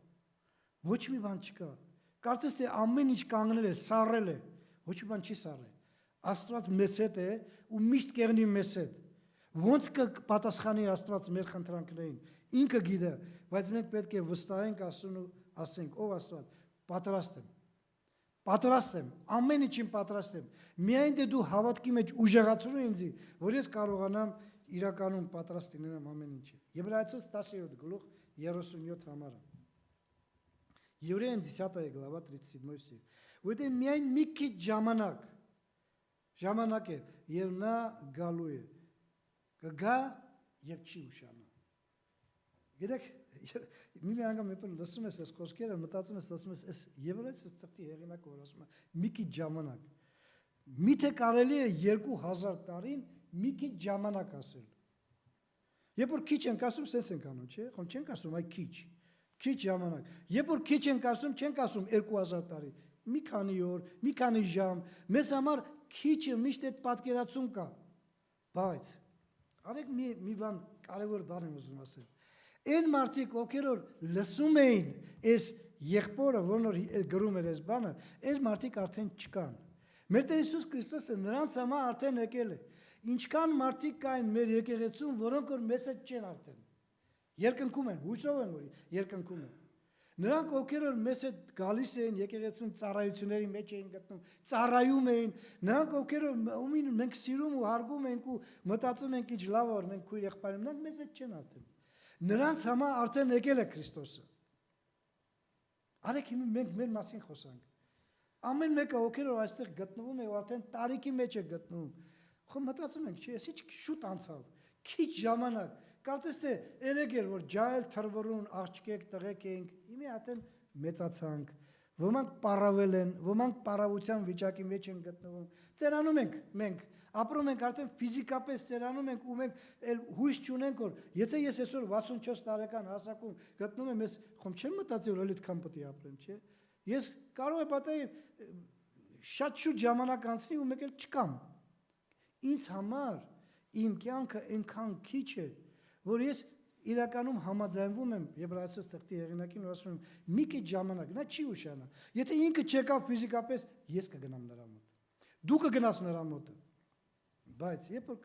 Ոչ մի բան չկա։ Կարծես թե ամեն ինչ կանգնել է, սառել է, ոչ մի բան չի սառել։ Աստված մեզ հետ է ու միշտ կեղնի մեզ հետ։ Ոնց կպատասխանի Աստված մեր խնդրանքներին, ինքը գիտե, բայց մենք պետք է վստահենք Աստծուն ու ասենք, ով Աստված, պատրաստ եմ։ Պատրաստ եմ, ամեն ինչին պատրաստ եմ։ Միայն դե դու հավատքի մեջ ուժեղացրու ինձ, որ ես կարողանամ իրականում պատրաստ լինեմ ամեն ինչի։ Եբրայեցոց 10 գլուխ 37 համարը։ Евреям 10 глава 37 стих։ Որտեղ միայն մի քիչ ժամանակ է, եւ նա գալու է։ Կգա եւ չի ուշանա։ Գիտեք, մի անգամ երբ լսում ես այս խոսքերը, մտածում ես, լսում ես, այս Եբրայեցոց ծրտի հեղինակը որ ասում է, մի քիչ ժամանակ։ Միթե կարելի է 2000 տարին մի քիչ ժամանակ ասել։ Երբ որ քիչ ենք ասում, sense ենք անում, չէ՞, խոմ չենք ասում, այ քիչ ժամանակ։ Երբ որ քիչ ենք ասում, չենք ասում 2000 տարի, մի քանի օր, մի քանի ժամ, մեզ համար քիչը միշտ այդ պատկերացում կա։ Բայց արեք մի բան, կարևոր բան եմ ուզում ասել։ Այն մարդիկ, ովքեր որ լսում էին այս եղբորը, որն որ գրում էր այս բանը, այս մարդիկ արդեն չկան։ Մեր Տեր Հիսուս Քրիստոսը նրանց համար արդեն եկել է։ Ինչքան մարդիկ կային մեր եկեղեցում, որոնք որ մեզ հետ չեն արդեն։ Երկնքում են, հույսով են, որ երկնքում են։ Նրանք ովքեր որ մեզ հետ գալիս էին եկեղեցում ծառայությունների մեջ էին գտնում, ծառայում էին, նրանք ովքեր որ մենք սիրում ու հարգում ենք ու մտածում ենք ինչ լավ որ մենք քույր եղբայրում, նրանք մեզ հետ չեն արդեն։ Նրանց համար արդեն եկել է Քրիստոսը։ Արեք մենք մեր մասին խոսանք։ Ամեն մեկը ովքեր որ այստեղ գտնվում է ու արդեն տարիքի մեջ է գտնվում, խո մտածում ենք, չէ, էսի շուտ անցավ, քիչ ժամանակ, կարծես թե երեք էր որ ջահել թրվռուն աղջկեք տղեկ էինք, իմի արդեն մեծացանք, ոմանք պարավել են, ոմանք պարավության վիճակի մեջ են գտնվում, ծերանում ենք մենք, ապրում ենք արդեն ֆիզիկապես ծերանում ենք ու մենք էլ հույս չունենք որ եթե ես այսօր 64 տարեկան հասակում գտնում եմ, ես խոմ չեմ մտածի որ այդքան պետք է ապրեմ, չէ։ Ես կարող եմ պատահի շատ շուտ ժամանակ անցնի ու մեկ էլ չկամ։ Ինձ համար իմ կյանքը այնքան քիչ է, որ ես իրականում համաձայնվում եմ Եբրայեցոց թղթի հեղինակին ու ասում եմ մի քիչ ժամանակ, նա չի ուշանա։ Եթե ինքը չեկավ ֆիզիկապես, ես կգնամ նրա մոտ։ Դու կգնաս նրա մոտ։ Բայց երբ որ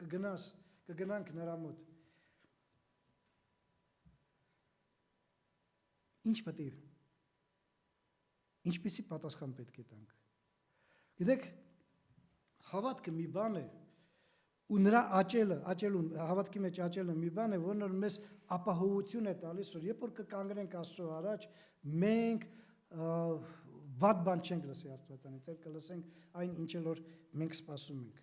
կգնանք նրա մոտ, ինչ պետք է ինչպեսի պատասխան պետք է տանք։ Գիտեք, հավատքը մի բան է, ու նրա աճելուն, հավատքի մեջ աճելը մի բան է, որն որ մեզ ապահովություն է տալիս, որ երբ որ կկանգնենք Աստծո առաջ, մենք վատ բան չենք լսի Աստվածանից, այլ կլսենք այն ինչ որ մենք սպասում ենք։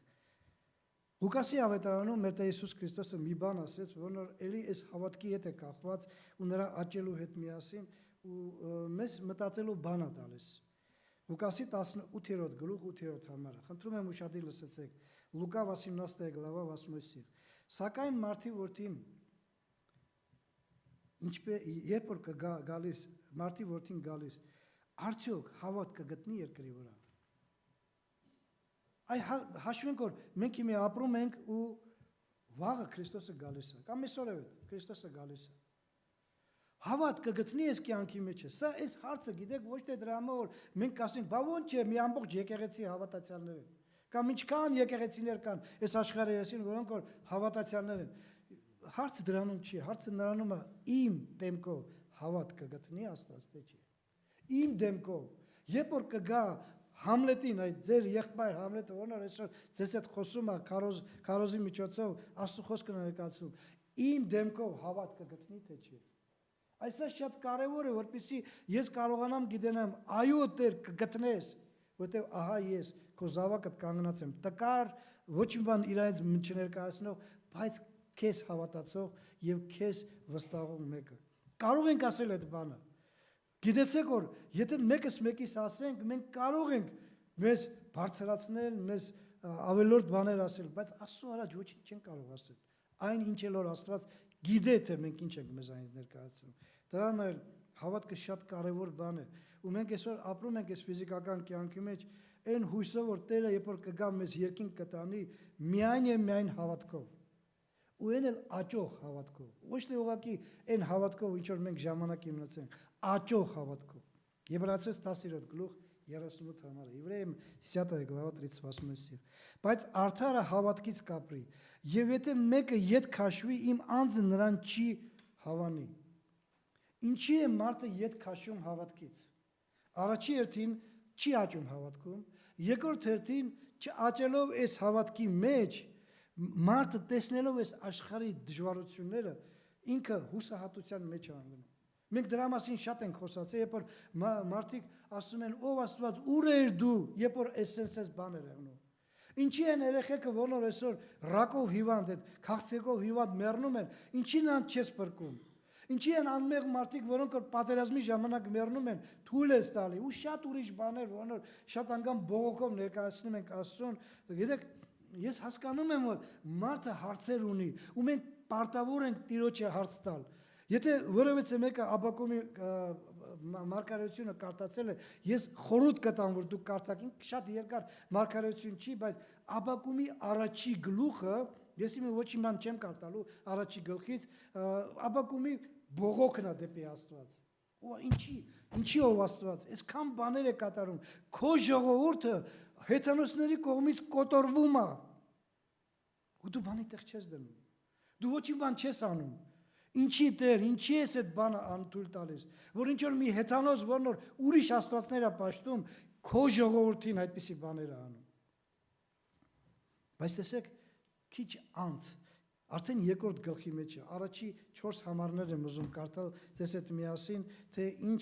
Ղուկասի ավետարանում մեր Տեր Հիսուս Քրիստոսը մի բան ասեց, որն որ էլի այս հավատքի հետ է կախված ու նրա աճելու հետ միասին ու մեզ մտածելու բան է տալիս։ Ղուկասի 18-րդ գլուխ 8-րդ համարը։ Խնդրում եմ ուշադիր լսեցեք։ Լուկա 18 глава 8 стих։ Սակայն մարդի որդին երբ որ գալիս, մարդի որդին գալիս, արդյոք հավատ կգտնի երկրի վրա։ Այ հաշվենք որ մենք հիմա ապրում ենք ու վաղը Քրիստոսը գալիս է, կամ այսօր է Քրիստոսը գալիս է։ Հավատ կգտնի այս կյանքի մեջ է։ Սա այս հարցը գիտեք ոչ թե դրա համար որ մենք կասենք, բա ո՞նց է մի ամբողջ եկեղեցի հավատացյալներ են։ Կամ ինչքան եկեղեցիներ կան այս աշխարհի եսին, որոնք որ հավատացյալներ են։ Հարցը դրանում չի, հարցը նրանում է իմ դեմքով հավատ կգտնի Աստված թե չի։ Իմ դեմքով, երբ որ կգա Համլետին, այդ ձեր եղբայր Համլետը, որն այսօր ձեզ հետ խոսում է քարոզի միջոցով, Աստծո խոսքը ներկայացնում, իմ դեմքով հավատքը գտնի թե չի։ Այսա շատ կարևոր է, որպեսզի ես կարողանամ գիտենամ, այո Տեր կգտնես, որտեղ ահա ես քո զավակդ կանգնած եմ, տկար ոչ մի բան իրայից չներկայացնող, բայց քեզ հավատացող եւ քեզ վստահող մեկը։ Կարող ենք ասել այդ բանը։ Գիտեցեք որ եթե մեկս մեկիս ասենք, մենք կարող ենք մեզ բարձրացնել, մեզ ավելորդ բաներ ասել, բայց Աստծո առաջ ոչինչ չեն կարող ասել։ Այն ինչ էլ որ Աստված գիտե թե մենք ինչ ենք մեզ այնից ներկայացնում։ Դրան էլ հավատքը շատ կարևոր բան է։ Ու մենք այսօր ապրում ենք այս ֆիզիկական կյանքի մեջ այն հույսով, որ Տերը երբ որ կգա մեզ երկինք կտանի, միայն եւ միայն հավատքով։ Ու այն էլ աճող հավատքով։ Ոչ թե ուղղակի այն հավատքով, ինչ որ մենք ժամանակ իմնացենք, աճող հավատքով։ Եբրայեցիս 10:38 համարը։ Եվրայում 10 глава 38 стих։ Բայց արդարը հավատքից կապրի, եւ եթե մեկը ետ քաշվի, իմ անձը նրան չի հավանի։ Ինչի է մարդը ետ քաշում հավատքից։ Առաջի հերթին չի աճում հավատքում, երկրորդ հերթին չաճելով այս հավատքի մեջ, մարդը տեսնելով այս աշխարհի դժվարությունները, ինքը հուսահատության մեջ է անգնում։ Մենք դրա մասին շատ ենք խոսացել, երբ որ մարդիկ ասում են, ով Աստված, ուր ես դու, երբ որ էսենս բաներ եղնում։ Ինչի են երեխեքը, որոնք այսօր ռակով հիվանդ են, քաղցկեղով հիվանդ մեռնում են, ինչի նրանց չես փրկում։ Ինչի են անմեղ մարդիկ, որոնք պատերազմի ժամանակ մեռնում են, թույլ ես տալի, ու շատ ուրիշ բաներ, որոնք շատ անգամ բողոքով ներկայացնում ենք Աստծուն։ Գիտեք, ես հասկանում եմ, որ մարդը հարցեր ունի, ու մենք պարտավոր ենք Տիրոջը հարց տալ։ Եթե որևէ մեկը Աբակոմի մարգարեությունը կարդացել է, ես խորհուրդ կտամ, որ դուք կարդաք, շատ երկար մարգարեություն չի, բայց Աբակոմի առաջի գլուխը, ես իմ ոչ մի բան չեմ կարդալու առաջի գլխից, Աբակոմի բողոքն է դեպի Աստված։ Ու ինչի ով Աստված, այսքան բաներ է կատարում, քո ժողովուրդը հեթանոսների կողմից կոտորվում է։ Ու դու բանի տեղ չես դնում։ Դու ոչ մի բան չես անում։ Ինչի Տեր, ինչի ես այդ բանը անթույլ տալիս, որ ինչ որ մի հեթանոս, որն որ ուրիշ աստվածներ է պաշտում, քո ժողովրդին այդպիսի բաներ է անում։ Բայց տեսեք, քիչ անց, արդեն երկրորդ գլխի մեջ է, առաջի 4 համարներ եմ ուզում կարդալ ձեզ հետ միասին, թե ինչ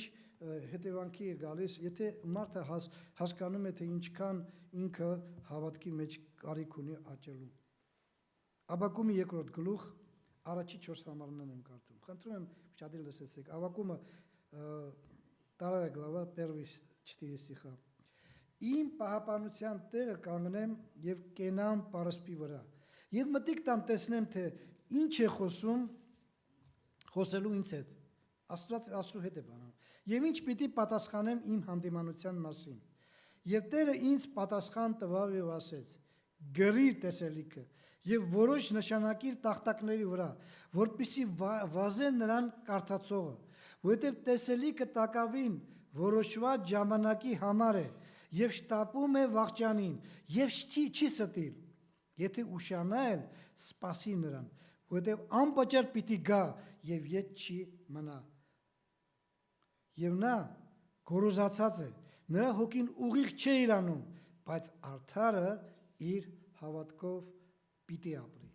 հետևանքի է գալիս, եթե մարդը հասկանում է, թե ինչքան ինքը հավատքի մեջ կարիք ունի աճելու։ Աբակոմի երկրորդ գլուխ, առաջի 4 համարներն եմ կարդում։ Խնդրում եմ շատի լսեցեք։ Աբակոմը 2 глава 1-4 стиха։ Իմ պահապանության տեղը կանգնեմ եւ կենամ պարսպի վրա։ Եվ մտիկ տամ տեսնեմ, թե ինչ է խոսելու ինձ հետ։ Աստված Աստծո հետ է բանում։ Եվ ինչ պիտի պատասխանեմ իմ հանդիմանության մասին։ Եվ Տերը ինձ պատասխան տվավ եւ ասեց. գրիր տեսելիքը եւ որոշ նշանակիր տախտակների վրա, որպիսի վազեն նրան կարդացողը, որովհետեւ տեսելիքը տակավին որոշված ժամանակի համար է եւ շտապում է վաղճանին եւ չի ստիլ։ Եթե ուշանա էլ սպասի նրան, որովհետեւ անպատճառ պիտի գա եւ ետ չի մնա։ Եվ նա գոռոզացած է, նրա հոգին ուղիղ չէ իրանում, բայց արդարը իր հավատքով պիտի ապրի։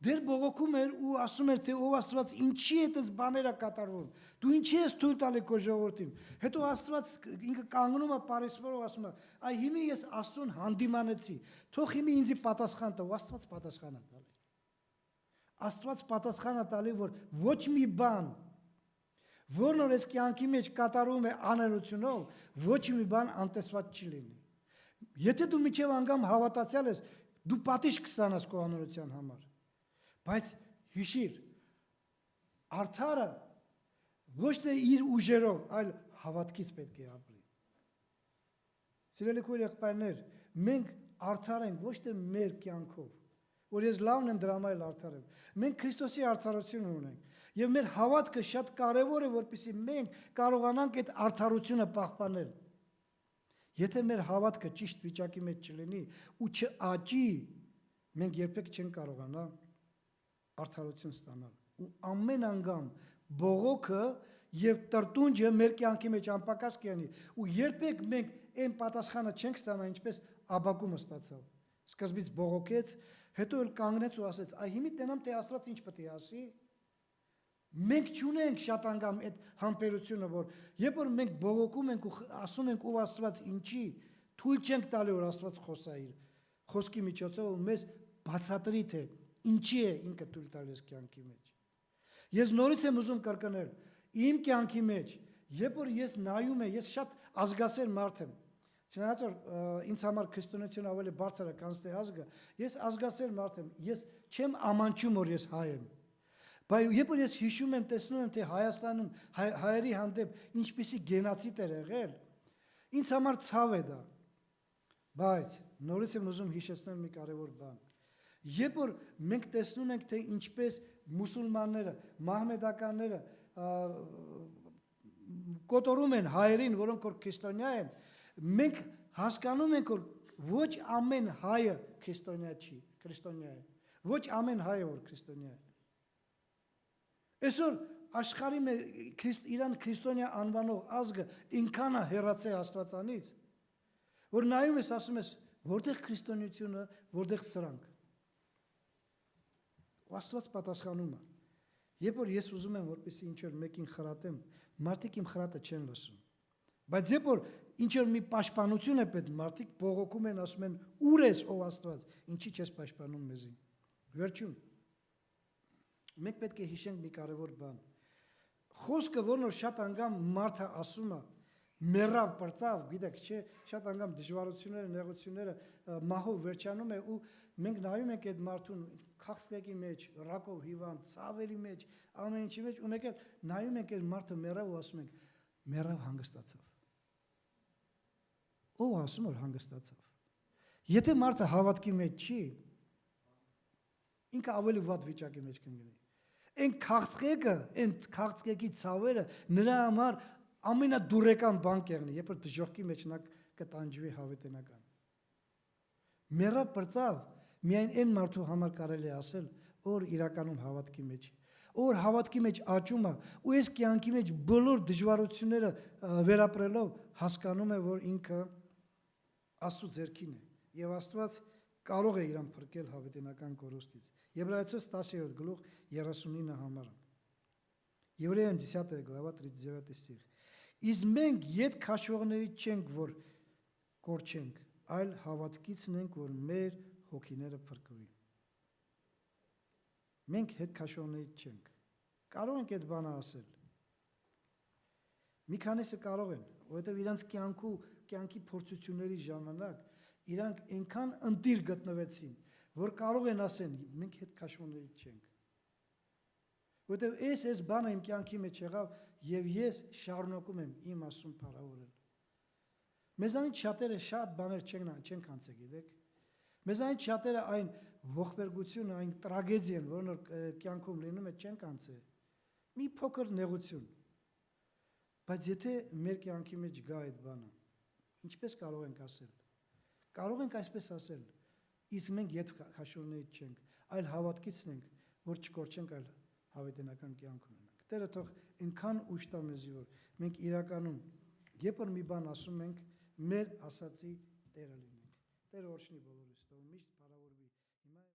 Դեր բողոքում էր ու ասում էր, թե ով Աստված, ինչի է այդպես բաները կատարվում։ Դու ինչի ես թույլ տալի քո ժողովրդին։ Հետո Աստված ինքը կանգնում է Պարիսպորով ասում է, այ հիմա ես Աստծուն հանդիմանեցի։ Թող հիմա ինձ պատասխան տա, ու Աստված պատասխան է տալի։ Աստված պատասխան է տալի, որ ոչ մի բան, որն որ այս կյանքի մեջ կատարում է աներությունով, ոչ մի բան անտեսված չի լինի։ Եթե դու միջև անգամ հավատացյալ ես, դու պատիժ կստանաս քո աներության համար։ Բայց հիշիր, արդարը ոչ թե իր ուժերով, այլ հավատքից պետք է ապրի։ Սիրելի քույր եղբայրներ, մենք արդար ենք ոչ թե մեր կյանքով, որ ես լավն եմ դրամա էլ արդար եմ։ Մենք Քրիստոսի արդարություն ունենք, եւ մեր հավատքը շատ կարեւոր է, որպեսզի մենք կարողանանք այդ արդարությունը պահպանել։ Եթե մեր հավատքը ճիշտ վիճակի մեջ չլինի ու չաճի, մենք երբեք չենք կարողանա արդարություն ստանալ։ Ու ամեն անգամ բողոքը եւ տրտունջը մեր կյանքի մեջ անպակաս կյանի ու երբեք մենք այն պատասխանը չենք ստանա ինչպես Աբակումը ստացավ սկզբից բողոքեց հետո էլ կանգնեց ու ասեց այ հիմի տենամ թե Աստված ինչ պետք է ասի մենք չունենք շատ անգամ այդ համբերությունը որ երբ որ մենք բողոքում ենք ու ասում ենք ով Աստված ինչի թույլ չենք տալի որ Աստված խոսա իր խոսքի միջոցով մեզ բացատրի թե ինչի է ինքը թույլ տալիս կյանքի մեջ ես նորից եմ ուզում կրկնել իմ կյանքի մեջ երբ որ ես նայում եմ ես շատ ազգասեր մարդ եմ չնայած որ ինձ համար քրիստոնեությունը ավելի բարձր է քան թե ազգը ես ազգասեր մարդ եմ ես չեմ ամանչում որ ես հայ եմ բայց երբ որ ես հիշում եմ տեսնում եմ թե Հայաստանում հայերի հանդեպ ինչպիսի գենոցիդ էր եղել ինձ համար ցավ է դա բայց նորից եմ ուզում հիշեցնել մի կարևոր բան երբ որ մենք տեսնում ենք թե ինչպես մուսուլմանները մահմեդականները կոտորում են հայերին որոնք որ քրիստոնյա են մենք հասկանում ենք որ ոչ ամեն հայը քրիստոնյա չի քրիստոնյա է ոչ ամեն հայը որ քրիստոնյա է այսօր աշխարհի մեջ իրան քրիստոնյա անվանող ազգը ինքան է հեռացել Աստվածանից որ նայում ես ասում ես որտեղ քրիստոնեությունը որտեղ սրանք Աստված պատասխանում է երբ որ ես ուզում եմ որպեսզի ինչ որ մեկին խրատեմ մարդիկ իմ խրատը չեն լսում բայց երբ որ ինչ որ մի պաշտպանություն է պետք մարդիկ բողոքում են ասում են ուր ես ով Աստված ինչի չես պաշտպանում մեզի վերջում մենք պետք է հիշենք մի կարևոր բան խոսքը որն որ շատ անգամ մարդը ասում է մեռավ բրծավ գիտեք չէ շատ անգամ դժվարությունները նեղությունները մահով վերջանում է ու մենք նայում ենք այդ մարդուն քաղցկեղի մեջ ռակով հիվանդ ցավերի մեջ ամեն ինչի մեջ ու մեկ էլ նայում ենք այդ մարդը մեռավ ու ասում ենք մեռավ հանգստացավ ով ասում որ հանգստացավ եթե մարդը հավատքի մեջ չի ինքը ավելի վատ վիճակի մեջ կգնի այն քաղցկեղի ցավերը նրա համար ամենադուրեկան բան կեղնի երբ որ դժոխքի մեջ նա կտանջվի հավիտենական մեռավ բրծավ միայն այն մարդու համար կարելի է ասել որ իրականում հավատքի մեջ որ հավատքի մեջ աճում է ու այս կյանքի մեջ բոլոր դժվարությունները վերապրելով հասկանում է որ ինքը Աստծո ձեռքին է եւ Աստված կարող է իրան փրկել հավիտենական կորուստից Եբրայեցոս 10:39 համարը Եվրեям 10 глава 39 стих Իսկ մենք յետ քաշողներից չենք որ կորչենք այլ հավատքիցն ենք որ մեր հոգիները փրկվի Մենք հետ քաշողներից չենք կարող ենք այդ բանը ասել Մի քանիսը կարող են որովհետև իրանց կյանքի փորձությունների ժամանակ իրանք այնքան ընտիր գտնվեցին որ կարող են ասեն մենք հետ քաշողներից չենք որովհետև այս բանը իմ կյանքի մեջ եղավ եւ ես շարունակում եմ իմ Աստծուն փառավորել Մեզանից շատերը շատ բաներ չենք անցել գիտեք Մեզանից շատերը այն ողբերգությունը այն տրագեդիան որն որ կյանքում լինում է չենք անցել մի փոքր նեղություն բայց եթե մեր կյանքի մեջ գա այդ բանը ինչպես կարող ենք ասել կարող ենք այսպես ասել իսկ մենք յետ քաշողներից չենք այլ հավատքիցն ենք որ չկորչենք այլ հավիտենական կյանք ունենանք Տերը թող այնքան ուժ տա մեզի որ մենք իրականում երբ որ մի բան ասում ենք մեր ասացի Տերը լինենք Տերը օրհնի բոլորին